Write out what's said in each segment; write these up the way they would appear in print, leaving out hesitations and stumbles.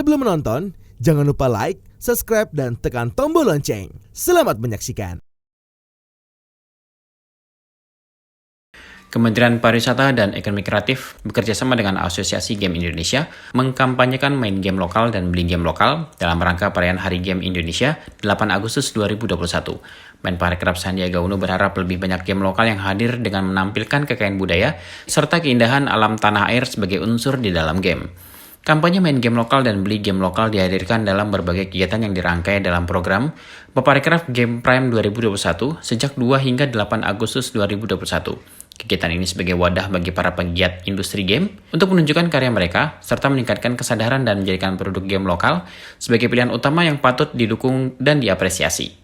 Sebelum menonton, jangan lupa like, subscribe, dan tekan tombol lonceng. Selamat menyaksikan. Kementerian Pariwisata dan Ekonomi Kreatif bekerjasama dengan Asosiasi Game Indonesia mengkampanyekan main game lokal dan beli game lokal dalam rangka perayaan Hari Game Indonesia 8 Agustus 2021. Menparekraf Sandiaga Uno berharap lebih banyak game lokal yang hadir dengan menampilkan kekayaan budaya serta keindahan alam tanah air sebagai unsur di dalam game. Kampanye main game lokal dan beli game lokal dihadirkan dalam berbagai kegiatan yang dirangkai dalam program Paparekraf Game Prime 2021 sejak 2 hingga 8 Agustus 2021. Kegiatan ini sebagai wadah bagi para pegiat industri game untuk menunjukkan karya mereka serta meningkatkan kesadaran dan menjadikan produk game lokal sebagai pilihan utama yang patut didukung dan diapresiasi.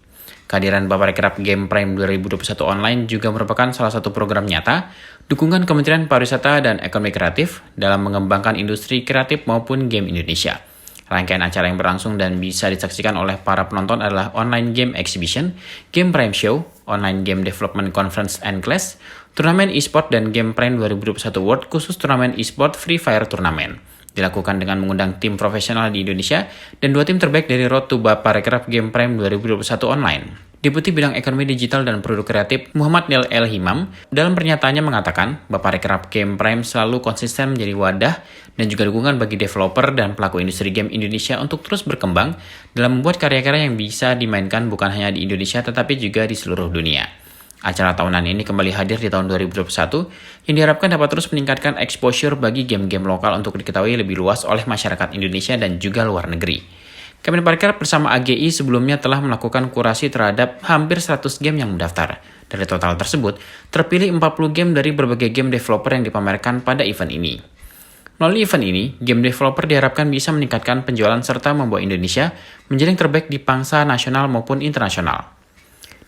Kehadiran Paparekraf Game Prime 2021 online juga merupakan salah satu program nyata dukungan Kementerian Pariwisata dan Ekonomi Kreatif dalam mengembangkan industri kreatif maupun game Indonesia. Rangkaian acara yang berlangsung dan bisa disaksikan oleh para penonton adalah Online Game Exhibition, Game Prime Show, Online Game Development Conference and Class, Turnamen eSport dan Game Prime 2021 World khusus Turnamen eSport Free Fire Tournament. Dilakukan dengan mengundang tim profesional di Indonesia dan 2 tim terbaik dari Road to Paparekraf Game Prime 2021 online. Deputi Bidang Ekonomi Digital dan Produk Kreatif Muhammad Nil El Himam dalam pernyataannya mengatakan Paparekraf Game Prime selalu konsisten menjadi wadah dan juga dukungan bagi developer dan pelaku industri game Indonesia untuk terus berkembang dalam membuat karya-karya yang bisa dimainkan bukan hanya di Indonesia tetapi juga di seluruh dunia. Acara tahunan ini kembali hadir di tahun 2021 yang diharapkan dapat terus meningkatkan exposure bagi game-game lokal untuk diketahui lebih luas oleh masyarakat Indonesia dan juga luar negeri. Kemenparekraf bersama AGI sebelumnya telah melakukan kurasi terhadap hampir 100 game yang mendaftar. Dari total tersebut, terpilih 40 game dari berbagai game developer yang dipamerkan pada event ini. Melalui event ini, game developer diharapkan bisa meningkatkan penjualan serta membawa Indonesia menjadi yang terbaik di pangsa nasional maupun internasional.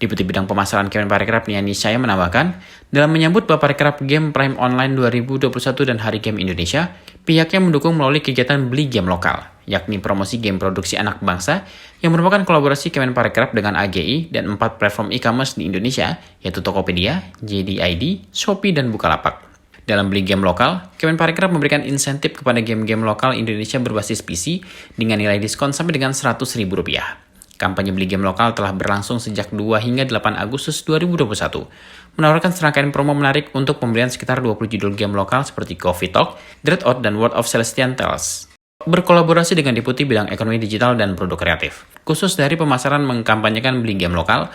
Deputi Bidang Pemasaran Kemenparekraf Niani Syah menambahkan, dalam menyambut Paparekraf Game Prime Online 2021 dan Hari Game Indonesia, pihaknya mendukung melalui kegiatan beli game lokal, yakni promosi game produksi anak bangsa yang merupakan kolaborasi Kemenparekraf dengan AGI dan 4 platform e-commerce di Indonesia, yaitu Tokopedia, JDID, Shopee, dan Bukalapak. Dalam beli game lokal, Kemenparekraf memberikan insentif kepada game-game lokal Indonesia berbasis PC dengan nilai diskon sampai dengan Rp100.000. Kampanye beli game lokal telah berlangsung sejak 2 hingga 8 Agustus 2021, menawarkan serangkaian promo menarik untuk pembelian sekitar 20 judul game lokal seperti Coffee Talk, Dreadout, dan World of Celestial Tales. Berkolaborasi dengan Deputi Bidang Ekonomi Digital dan Produk Kreatif, khusus dari pemasaran mengkampanyekan beli game lokal,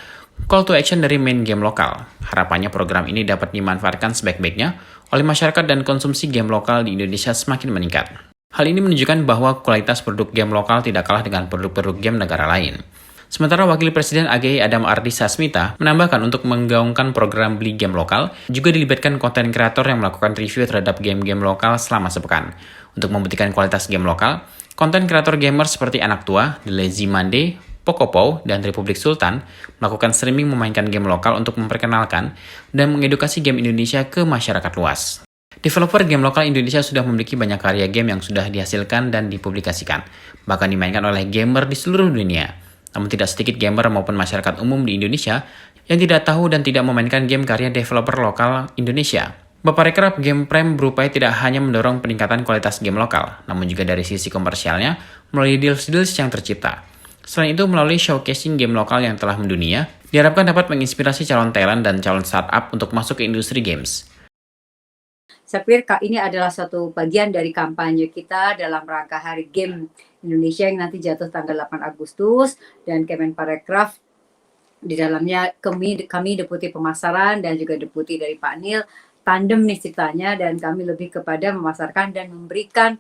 call to action dari main game lokal. Harapannya program ini dapat dimanfaatkan sebaik-baiknya oleh masyarakat dan konsumsi game lokal di Indonesia semakin meningkat. Hal ini menunjukkan bahwa kualitas produk game lokal tidak kalah dengan produk-produk game negara lain. Sementara Wakil Presiden AGI Adam Ardi Sasmita menambahkan untuk menggaungkan program beli game lokal, juga dilibatkan konten kreator yang melakukan review terhadap game-game lokal selama sepekan. Untuk membuktikan kualitas game lokal, konten kreator gamer seperti Anak Tua, The Lazy Monday, Pocopow, dan Republik Sultan melakukan streaming memainkan game lokal untuk memperkenalkan dan mengedukasi game Indonesia ke masyarakat luas. Developer game lokal Indonesia sudah memiliki banyak karya game yang sudah dihasilkan dan dipublikasikan, bahkan dimainkan oleh gamer di seluruh dunia. Namun tidak sedikit gamer maupun masyarakat umum di Indonesia yang tidak tahu dan tidak memainkan game karya developer lokal Indonesia. Paparekraf Game Prime berupaya tidak hanya mendorong peningkatan kualitas game lokal, namun juga dari sisi komersialnya melalui deals-deals yang tercipta. Selain itu, melalui showcasing game lokal yang telah mendunia, diharapkan dapat menginspirasi calon talent dan calon startup untuk masuk ke industri games. Saya pikir ini adalah satu bagian dari kampanye kita dalam rangka Hari Game Indonesia yang nanti jatuh tanggal 8 Agustus dan Kemenparekraf di dalamnya kami Deputi Pemasaran dan juga Deputi dari Pak Nil tandem nih ceritanya, dan kami lebih kepada memasarkan dan memberikan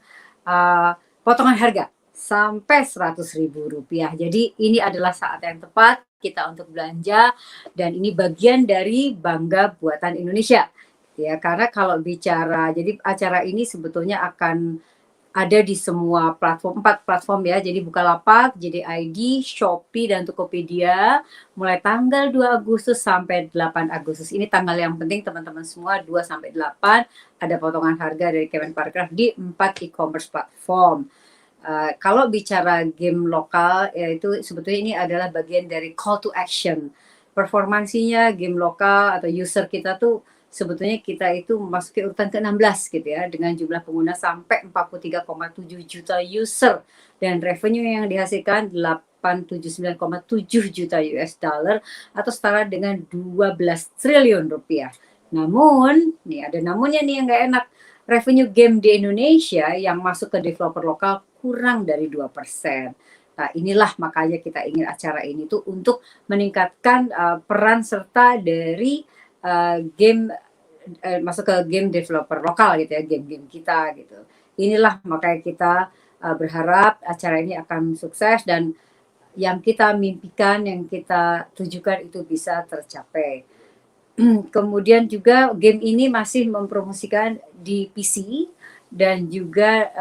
potongan harga sampai Rp100.000. Jadi ini adalah saat yang tepat kita untuk belanja, dan ini bagian dari Bangga Buatan Indonesia. Ya, karena kalau bicara, jadi acara ini sebetulnya akan ada di semua platform, 4 platform ya. Jadi Bukalapak, JDID, Shopee, dan Tokopedia mulai tanggal 2 Agustus sampai 8 Agustus. Ini tanggal yang penting teman-teman semua, 2 sampai 8 ada potongan harga dari Kemenparekraf di 4 e-commerce platform. Kalau bicara game lokal, yaitu sebetulnya ini adalah bagian dari call to action. Performansinya game lokal atau user kita tuh sebetulnya kita itu memasuki urutan ke-16 gitu ya, dengan jumlah pengguna sampai 43,7 juta user dan revenue yang dihasilkan 89,7 juta US dollar atau setara dengan 12 triliun rupiah. Namun, nih ada namunnya nih yang nggak enak. Revenue game di Indonesia yang masuk ke developer lokal kurang dari 2%. Nah, inilah makanya kita ingin acara ini tuh untuk meningkatkan peran serta dari game masuk ke game developer lokal gitu ya, game-game kita gitu. Inilah makanya kita berharap acara ini akan sukses dan yang kita mimpikan, yang kita tujukan itu bisa tercapai. Kemudian juga game ini masih mempromosikan di PC dan juga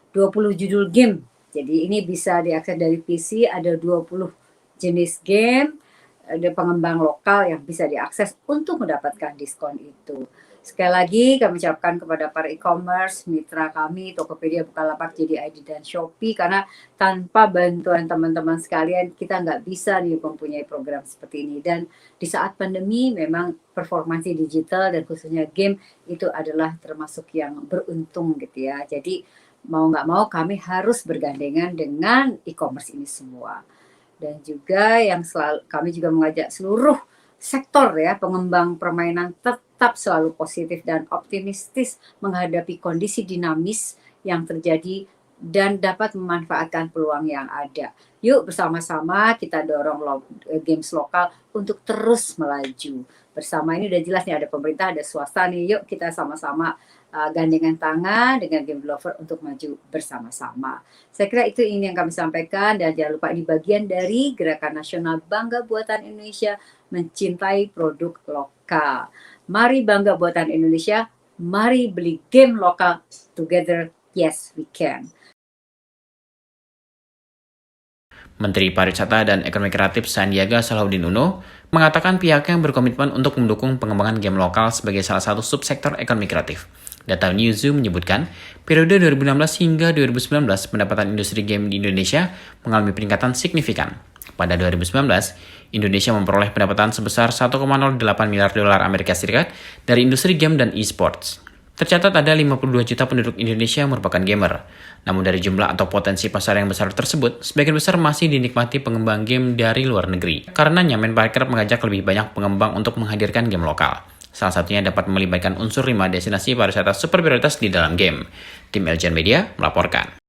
20 judul game. Jadi ini bisa diakses dari PC, ada 20 jenis game, ada pengembang lokal yang bisa diakses untuk mendapatkan diskon itu. Sekali lagi kami ucapkan kepada para e-commerce, mitra kami, Tokopedia, Bukalapak, JD.id, dan Shopee, karena tanpa bantuan teman-teman sekalian, kita nggak bisa nih mempunyai program seperti ini. Dan di saat pandemi, memang performansi digital dan khususnya game itu adalah termasuk yang beruntung gitu ya. Jadi mau nggak mau kami harus bergandengan dengan e-commerce ini semua. Dan juga yang selalu kami juga mengajak seluruh sektor ya pengembang permainan tetap selalu positif dan optimistis menghadapi kondisi dinamis yang terjadi dan dapat memanfaatkan peluang yang ada. Yuk bersama-sama kita dorong games lokal untuk terus melaju. Bersama ini udah jelas nih ada pemerintah, ada swasta nih. Yuk kita sama-sama gandengan tangan dengan game developer untuk maju bersama-sama. Saya kira itu ini yang kami sampaikan dan jangan lupa ini bagian dari Gerakan Nasional Bangga Buatan Indonesia mencintai produk lokal. Mari bangga buatan Indonesia, mari beli game lokal together. Yes, we can. Menteri Pariwisata dan Ekonomi Kreatif Sandiaga Salahuddin Uno mengatakan pihaknya berkomitmen untuk mendukung pengembangan game lokal sebagai salah satu subsektor ekonomi kreatif. Data Newzoo menyebutkan, periode 2016 hingga 2019 pendapatan industri game di Indonesia mengalami peningkatan signifikan. Pada 2019, Indonesia memperoleh pendapatan sebesar 1,08 miliar dolar Amerika Serikat dari industri game dan e-sports. Tercatat ada 52 juta penduduk Indonesia yang merupakan gamer. Namun dari jumlah atau potensi pasar yang besar tersebut, sebagian besar masih dinikmati pengembang game dari luar negeri. Karenanya Menparekraf mengajak lebih banyak pengembang untuk menghadirkan game lokal. Salah satunya dapat melibatkan unsur 5 destinasi pariwisata super prioritas di dalam game. Tim Eljan Media melaporkan.